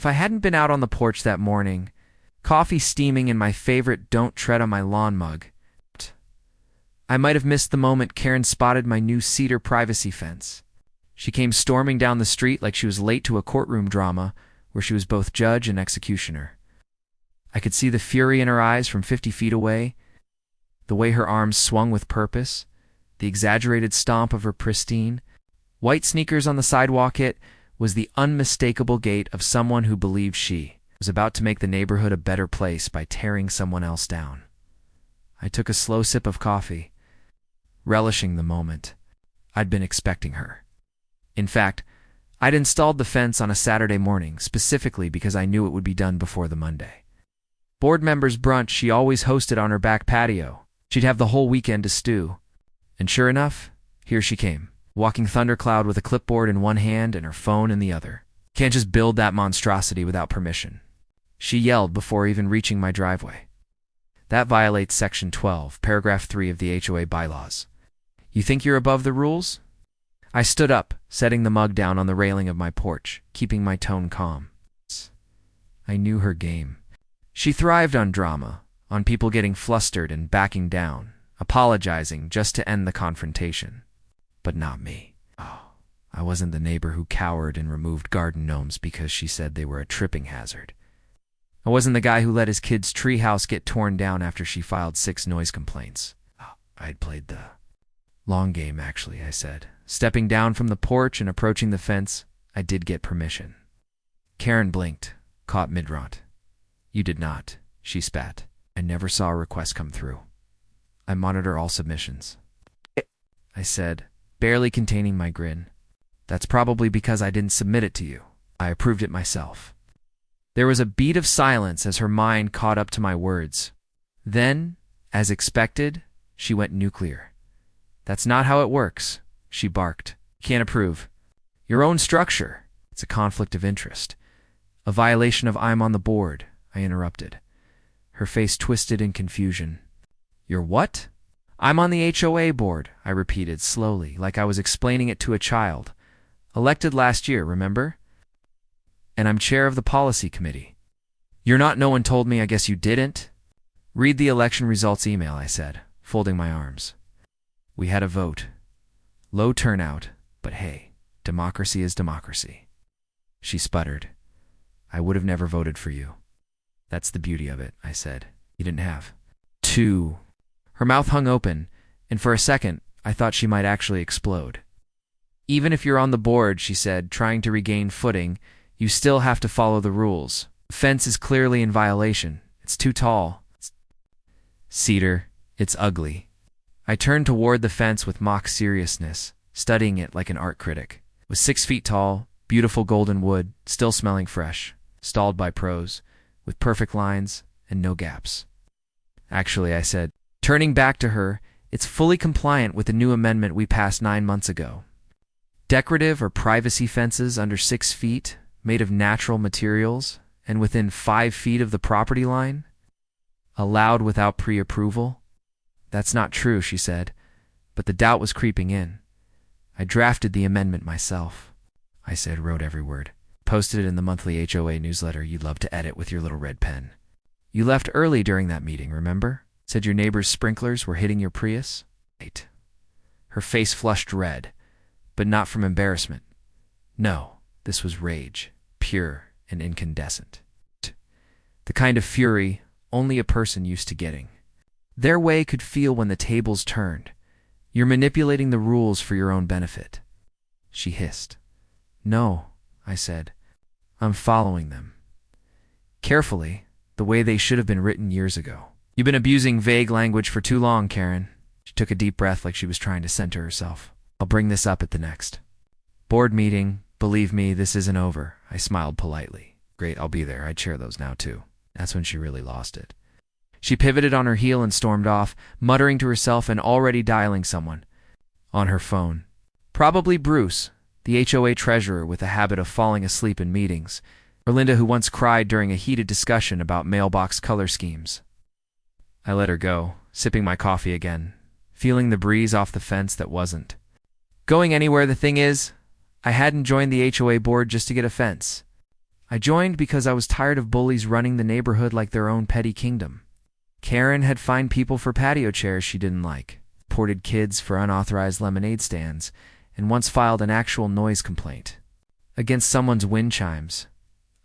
If I hadn't been out on the porch that morning, coffee steaming in my favorite "Don't Tread on My Lawn" mug, I might have missed the moment Karen spotted my new cedar privacy fence. She came storming down the street like she was late to a courtroom drama where she was both judge and executioner. I could see the fury in her eyes from 50 feet away, the way her arms swung with purpose, the exaggerated stomp of her pristine, white sneakers on the sidewalk. It was the unmistakable gait of someone who believed she was about to make the neighborhood a better place by tearing someone else down. I took a slow sip of coffee, relishing the moment. I'd been expecting her. In fact, I'd installed the fence on a Saturday morning specifically because I knew it would be done before the Monday. Board members' brunch she always hosted on her back patio. She'd have the whole weekend to stew. And sure enough, here she came, walking thundercloud with a clipboard in one hand and her phone in the other. Can't just build that monstrosity without permission, she yelled before even reaching my driveway. That violates Section 12, Paragraph 3 of the HOA Bylaws. You think you're above the rules? I stood up, setting the mug down on the railing of my porch, keeping my tone calm. I knew her game. She thrived on drama, on people getting flustered and backing down, apologizing just to end the confrontation. But not me. Oh, I wasn't the neighbor who cowered and removed garden gnomes because she said they were a tripping hazard. I wasn't the guy who let his kid's treehouse get torn down after she filed 6 noise complaints. I'd played the long game, actually, I said. Stepping down from the porch and approaching the fence, I did get permission. Karen blinked, caught mid-rant. You did not, she spat. I never saw a request come through. I monitor all submissions, I said, barely containing my grin. That's probably because I didn't submit it to you. I approved it myself. There was a beat of silence as her mind caught up to my words. Then, as expected, she went nuclear. That's not how it works, she barked. Can't approve. Your own structure. It's a conflict of interest. A violation of I'm on the board, I interrupted. Her face twisted in confusion. You're what? I'm on the HOA board, I repeated slowly, like I was explaining it to a child. Elected last year, remember? And I'm chair of the policy committee. You're not no one told me, I guess you didn't? Read the election results email, I said, folding my arms. We had a vote. Low turnout, but hey, democracy is democracy. She sputtered. I would have never voted for you. That's the beauty of it, I said. You didn't have to. Her mouth hung open, and for a second, I thought she might actually explode. Even if you're on the board, she said, trying to regain footing, you still have to follow the rules. The fence is clearly in violation. It's too tall. Cedar, it's ugly. I turned toward the fence with mock seriousness, studying it like an art critic. It was 6 feet tall, beautiful golden wood, still smelling fresh, stalled by pros, with perfect lines and no gaps. Actually, I said, turning back to her, it's fully compliant with the new amendment we passed 9 months ago. Decorative or privacy fences under 6 feet, made of natural materials, and within 5 feet of the property line? Allowed without pre-approval? That's not true, she said, but the doubt was creeping in. I drafted the amendment myself. I said, wrote every word. Posted it in the monthly HOA newsletter you'd love to edit with your little red pen. You left early during that meeting, remember? Said your neighbor's sprinklers were hitting your Prius? Right. Her face flushed red, but not from embarrassment. No, this was rage, pure and incandescent. The kind of fury only a person used to getting. Their way could feel when the tables turned. You're manipulating the rules for your own benefit. She hissed. No, I said. I'm following them. Carefully, the way they should have been written years ago. You've been abusing vague language for too long, Karen. She took a deep breath like she was trying to center herself. I'll bring this up at the next board meeting. Believe me, this isn't over. I smiled politely. Great, I'll be there. I'd chair those now, too. That's when she really lost it. She pivoted on her heel and stormed off, muttering to herself and already dialing someone on her phone. Probably Bruce, the HOA treasurer with a habit of falling asleep in meetings, or Linda who once cried during a heated discussion about mailbox color schemes. I let her go, sipping my coffee again, feeling the breeze off the fence that wasn't going anywhere. The thing is, I hadn't joined the HOA board just to get a fence. I joined because I was tired of bullies running the neighborhood like their own petty kingdom. Karen had fined people for patio chairs she didn't like, reported kids for unauthorized lemonade stands, and once filed an actual noise complaint against someone's wind chimes.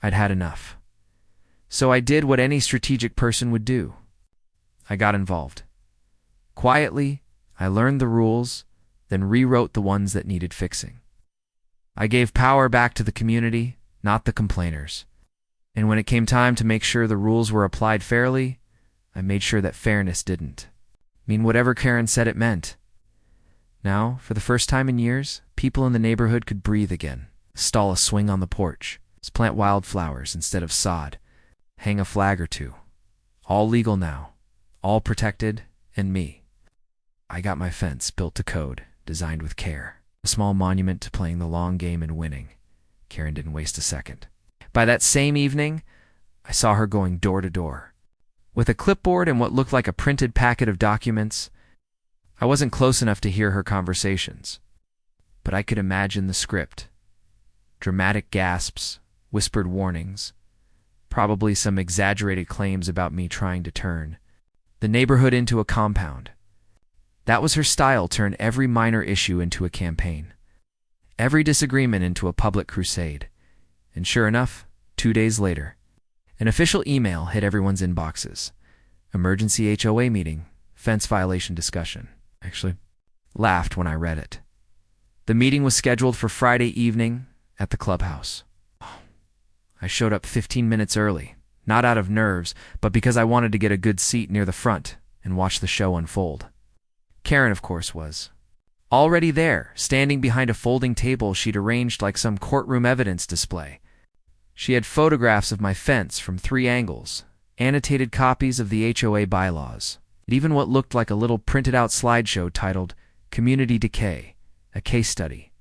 I'd had enough. So I did what any strategic person would do. I got involved. Quietly, I learned the rules, then rewrote the ones that needed fixing. I gave power back to the community, not the complainers. And when it came time to make sure the rules were applied fairly, I made sure that fairness didn't mean whatever Karen said it meant. Now, for the first time in years, people in the neighborhood could breathe again, install a swing on the porch, plant wildflowers instead of sod, hang a flag or two. All legal now, all protected, and me. I got my fence built to code, designed with care. A small monument to playing the long game and winning. Karen didn't waste a second. By that same evening, I saw her going door to door. With a clipboard and what looked like a printed packet of documents, I wasn't close enough to hear her conversations, but I could imagine the script. Dramatic gasps, whispered warnings, probably some exaggerated claims about me trying to turn the neighborhood into a compound. That was her style, turn every minor issue into a campaign, every disagreement into a public crusade. And sure enough, 2 days later, an official email hit everyone's inboxes. Emergency HOA meeting, fence violation discussion. Actually, laughed when I read it. The meeting was scheduled for Friday evening at the clubhouse. I showed up 15 minutes early, not out of nerves, but because I wanted to get a good seat near the front and watch the show unfold. Karen, of course, was already there, standing behind a folding table she'd arranged like some courtroom evidence display. She had photographs of my fence from 3 angles, annotated copies of the HOA bylaws, and even what looked like a little printed-out slideshow titled Community Decay, a Case Study.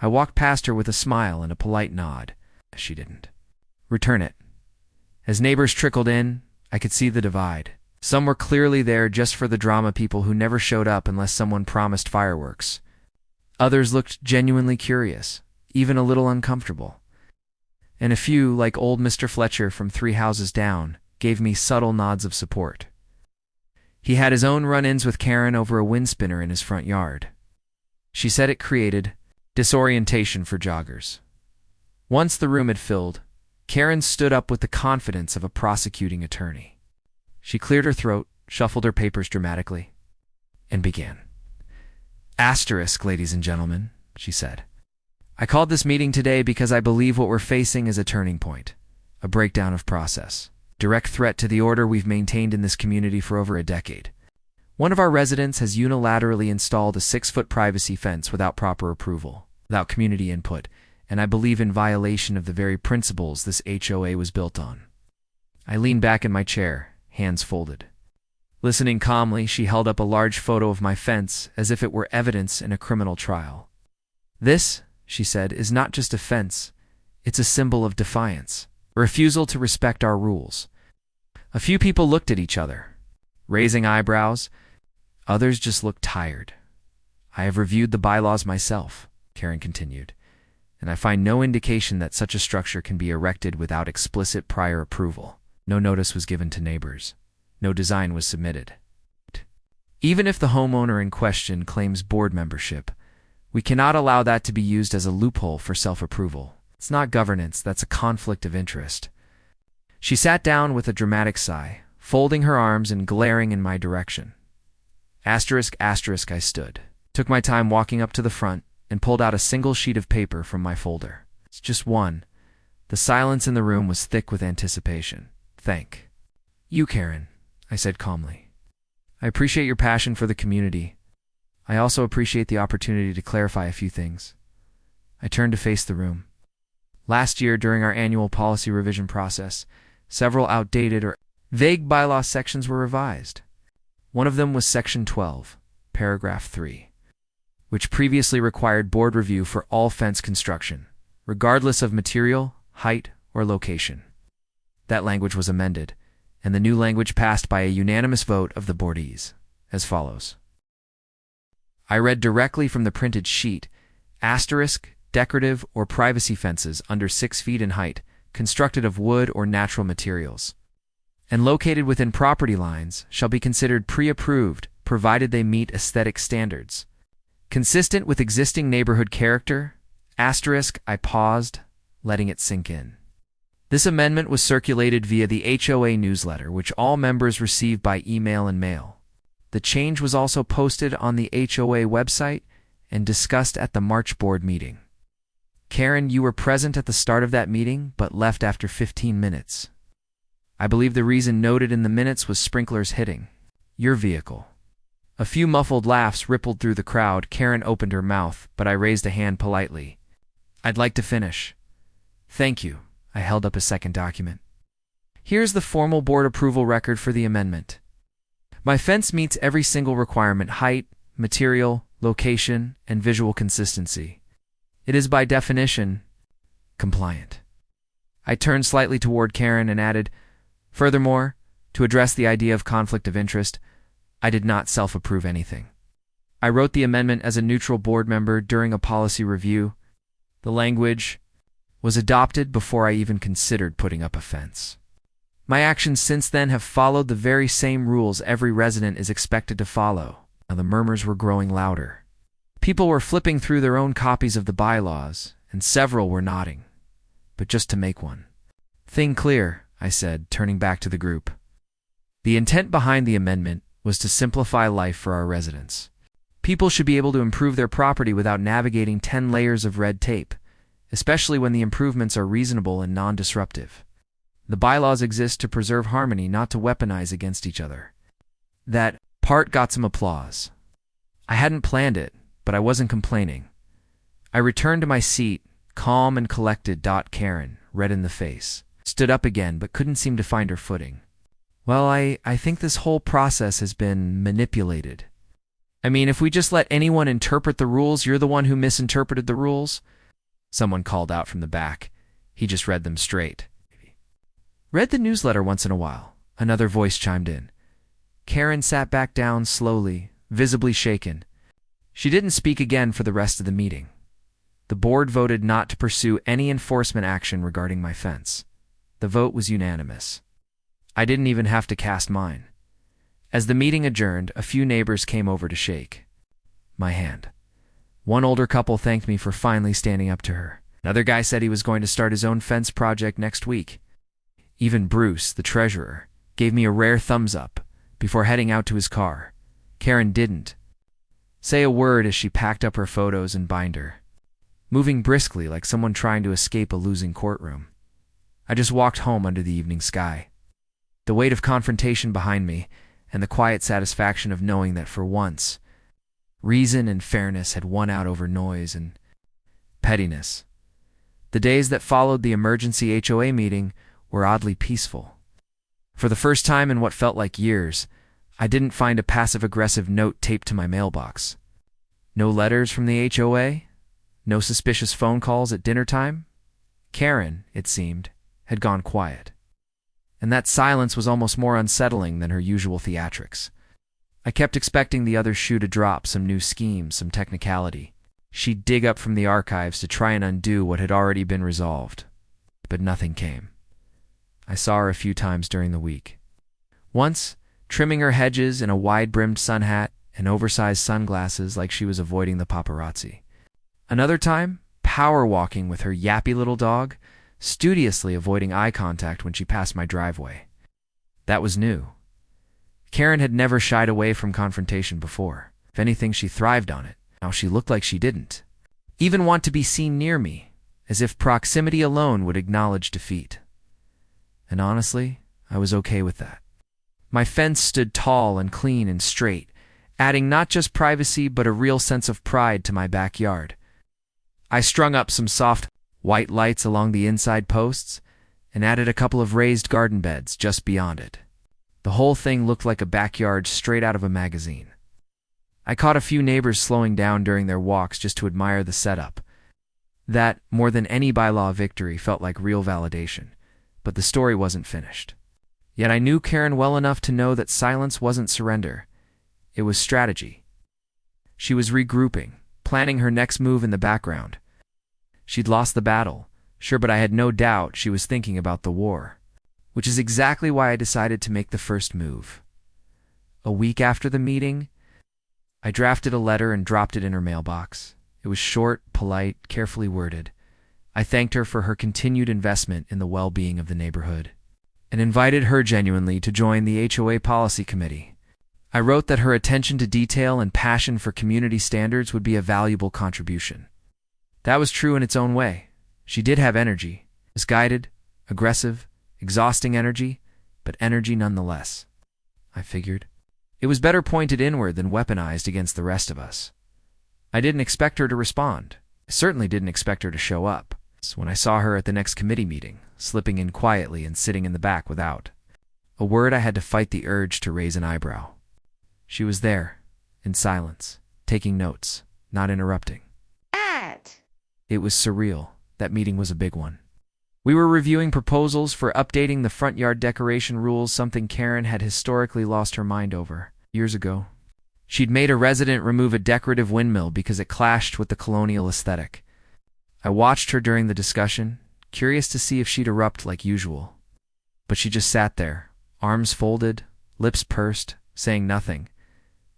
I walked past her with a smile and a polite nod. She didn't return it. As neighbors trickled in, I could see the divide. Some were clearly there just for the drama, people who never showed up unless someone promised fireworks. Others looked genuinely curious, even a little uncomfortable. And a few, like old Mr. Fletcher from 3 houses down, gave me subtle nods of support. He had his own run-ins with Karen over a wind spinner in his front yard. She said it created disorientation for joggers. Once the room had filled, Karen stood up with the confidence of a prosecuting attorney. She cleared her throat, shuffled her papers dramatically, and began. Asterisk, ladies and gentlemen, she said. I called this meeting today because I believe what we're facing is a turning point, a breakdown of process, direct threat to the order we've maintained in this community for over a decade. One of our residents has unilaterally installed a 6-foot privacy fence without proper approval, without community input, and I believe in violation of the very principles this HOA was built on. I leaned back in my chair, hands folded. Listening calmly, she held up a large photo of my fence as if it were evidence in a criminal trial. This, she said, is not just a fence, it's a symbol of defiance, a refusal to respect our rules. A few people looked at each other, raising eyebrows. Others just looked tired. I have reviewed the bylaws myself, Karen continued, and I find no indication that such a structure can be erected without explicit prior approval. No notice was given to neighbors. No design was submitted. Even if the homeowner in question claims board membership, we cannot allow that to be used as a loophole for self-approval. It's not governance, that's a conflict of interest. She sat down with a dramatic sigh, folding her arms and glaring in my direction. Asterisk, asterisk, I stood, took my time walking up to the front, and pulled out a single sheet of paper from my folder. It's just one. The silence in the room was thick with anticipation. Thank you, Karen, I said calmly. I appreciate your passion for the community. I also appreciate the opportunity to clarify a few things. I turned to face the room. Last year, during our annual policy revision process, several outdated or vague bylaw sections were revised. One of them was Section 12, Paragraph 3, which previously required board review for all fence construction, regardless of material, height, or location. That language was amended, and the new language passed by a unanimous vote of the boardees, as follows. I read directly from the printed sheet, asterisk, decorative or privacy fences under 6 feet in height constructed of wood or natural materials, and located within property lines shall be considered pre-approved, provided they meet aesthetic standards. Consistent with existing neighborhood character, I paused, letting it sink in. This amendment was circulated via the HOA newsletter, which all members receive by email and mail. The change was also posted on the HOA website and discussed at the March board meeting. Karen, you were present at the start of that meeting, but left after 15 minutes. I believe the reason noted in the minutes was sprinklers hitting your vehicle. A few muffled laughs rippled through the crowd. Karen opened her mouth, but I raised a hand politely. I'd like to finish. Thank you. I held up a second document. Here's the formal board approval record for the amendment. My fence meets every single requirement: height, material, location, and visual consistency. It is by definition compliant. I turned slightly toward Karen and added, furthermore, to address the idea of conflict of interest, I did not self-approve anything. I wrote the amendment as a neutral board member during a policy review. The language was adopted before I even considered putting up a fence. My actions since then have followed the very same rules every resident is expected to follow. Now the murmurs were growing louder. People were flipping through their own copies of the bylaws, and several were nodding. But just to make one thing clear, I said, turning back to the group. The intent behind the amendment was to simplify life for our residents. People should be able to improve their property without navigating 10 layers of red tape, especially when the improvements are reasonable and non-disruptive. The bylaws exist to preserve harmony, not to weaponize against each other. That part got some applause. I hadn't planned it, but I wasn't complaining. I returned to my seat, calm and collected. Karen, red in the face, stood up again but couldn't seem to find her footing. Well, I think this whole process has been manipulated. I mean, if we just let anyone interpret the rules, you're the one who misinterpreted the rules? Someone called out from the back. He just read them straight. Read the newsletter once in a while, another voice chimed in. Karen sat back down slowly, visibly shaken. She didn't speak again for the rest of the meeting. The board voted not to pursue any enforcement action regarding my fence. The vote was unanimous. I didn't even have to cast mine. As the meeting adjourned, a few neighbors came over to shake my hand. One older couple thanked me for finally standing up to her. Another guy said he was going to start his own fence project next week. Even Bruce, the treasurer, gave me a rare thumbs up before heading out to his car. Karen didn't say a word as she packed up her photos and binder, moving briskly like someone trying to escape a losing courtroom. I just walked home under the evening sky, the weight of confrontation behind me, and the quiet satisfaction of knowing that for once, reason and fairness had won out over noise and pettiness. The days that followed the emergency HOA meeting were oddly peaceful. For the first time in what felt like years, I didn't find a passive-aggressive note taped to my mailbox. No letters from the HOA? No suspicious phone calls at dinner time? Karen, it seemed, had gone quiet. And that silence was almost more unsettling than her usual theatrics. I kept expecting the other shoe to drop, some new scheme, some technicality. She'd dig up from the archives to try and undo what had already been resolved. But nothing came. I saw her a few times during the week. Once, trimming her hedges in a wide-brimmed sun hat and oversized sunglasses like she was avoiding the paparazzi. Another time, power walking with her yappy little dog, studiously avoiding eye contact when she passed my driveway. That was new. Karen had never shied away from confrontation before. If anything, she thrived on it. Now she looked like she didn't even want to be seen near me, as if proximity alone would acknowledge defeat. And honestly, I was okay with that. My fence stood tall and clean and straight, adding not just privacy but a real sense of pride to my backyard. I strung up some soft white lights along the inside posts and added a couple of raised garden beds just beyond it. The whole thing looked like a backyard straight out of a magazine. I caught a few neighbors slowing down during their walks just to admire the setup. That, more than any bylaw victory, felt like real validation. But the story wasn't finished. Yet I knew Karen well enough to know that silence wasn't surrender. It was strategy. She was regrouping, planning her next move in the background. She'd lost the battle, Sure, but I had no doubt she was thinking about the war, which is exactly why I decided to make the first move. A week after the meeting, I drafted a letter and dropped it in her mailbox. It was short, polite, carefully worded. I thanked her for her continued investment in the well-being of the neighborhood and invited her genuinely to join the HOA policy committee. I wrote that her attention to detail and passion for community standards would be a valuable contribution. That was true in its own way. She did have energy, misguided, aggressive, exhausting energy, but energy nonetheless, I figured. It was better pointed inward than weaponized against the rest of us. I didn't expect her to respond. I certainly didn't expect her to show up. So when I saw her at the next committee meeting, slipping in quietly and sitting in the back without a word, I had to fight the urge to raise an eyebrow. She was there, in silence, taking notes, not interrupting. It was surreal. That meeting was a big one. We were reviewing proposals for updating the front yard decoration rules, something Karen had historically lost her mind over years ago. She'd made a resident remove a decorative windmill because it clashed with the colonial aesthetic. I watched her during the discussion, curious to see if she'd erupt like usual. But she just sat there, arms folded, lips pursed, saying nothing.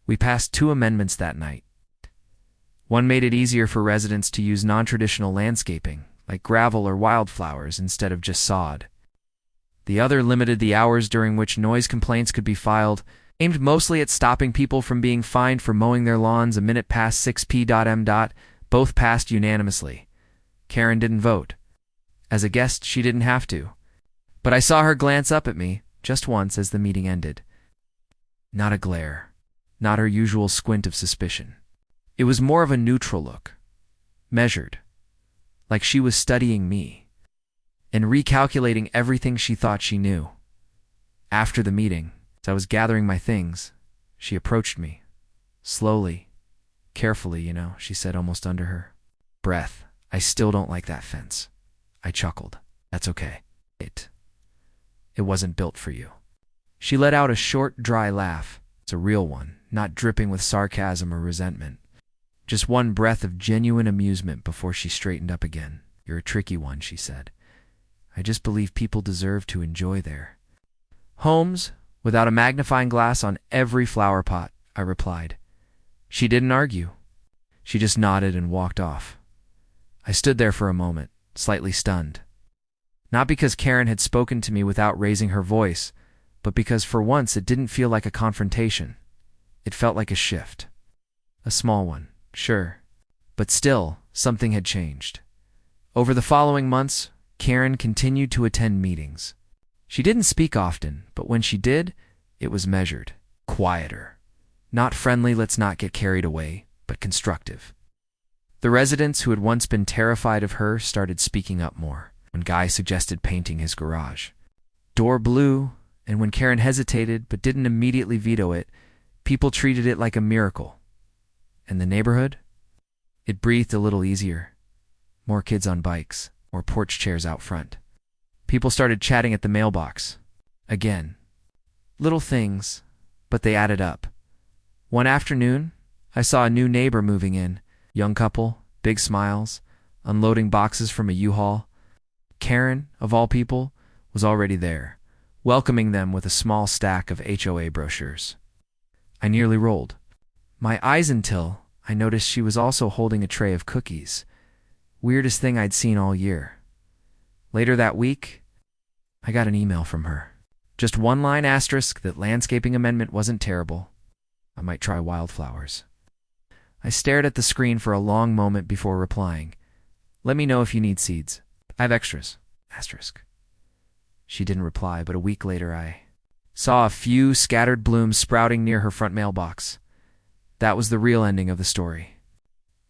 We passed 2 amendments that night. One made it easier for residents to use non-traditional landscaping, like gravel or wildflowers, instead of just sod. The other limited the hours during which noise complaints could be filed, aimed mostly at stopping people from being fined for mowing their lawns a minute past 6 p.m. Both passed unanimously. Karen didn't vote. As a guest, she didn't have to. But I saw her glance up at me, just once, as the meeting ended. Not a glare. Not her usual squint of suspicion. It was more of a neutral look. Measured. Like she was studying me and recalculating everything she thought she knew. After the meeting, as I was gathering my things, she approached me. Slowly, carefully, she said almost under her breath, "I still don't like that fence." I chuckled. "That's okay. It wasn't built for you." She let out a short, dry laugh. It's a real one, not dripping with sarcasm or resentment. Just one breath of genuine amusement before she straightened up again. "You're a tricky one," she said. "I just believe people deserve to enjoy their homes without a magnifying glass on every flower pot," I replied. She didn't argue. She just nodded and walked off. I stood there for a moment, slightly stunned. Not because Karen had spoken to me without raising her voice, but because for once it didn't feel like a confrontation. It felt like a shift. A small one. Sure, but still, something had changed. Over the following months, Karen continued to attend meetings. She didn't speak often, but when she did, it was measured, quieter. Not friendly, let's not get carried away, but constructive. The residents who had once been terrified of her started speaking up more. When Guy suggested painting his garage, door blue, and when Karen hesitated but didn't immediately veto it, people treated it like a miracle. And the neighborhood? It breathed a little easier. More kids on bikes, more porch chairs out front. People started chatting at the mailbox. Again. Little things, but they added up. One afternoon, I saw a new neighbor moving in. Young couple, big smiles, unloading boxes from a U-Haul. Karen, of all people, was already there, welcoming them with a small stack of HOA brochures. I nearly rolled my eyes until I noticed she was also holding a tray of cookies. Weirdest thing I'd seen all year. Later that week, I got an email from her. Just one line asterisk that landscaping amendment wasn't terrible. I might try wildflowers. I stared at the screen for a long moment before replying. "Let me know if you need seeds. I have extras. Asterisk." She didn't reply, but a week later I saw a few scattered blooms sprouting near her front mailbox. That was the real ending of the story.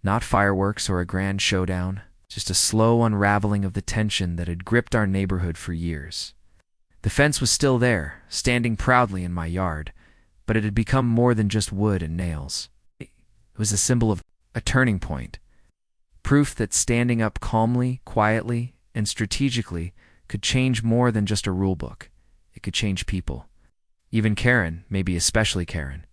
Not fireworks or a grand showdown, just a slow unraveling of the tension that had gripped our neighborhood for years. The fence was still there, standing proudly in my yard, but it had become more than just wood and nails. It was a symbol of a turning point, proof that standing up calmly, quietly, and strategically could change more than just a rule book. It could change people. Even Karen, maybe especially Karen,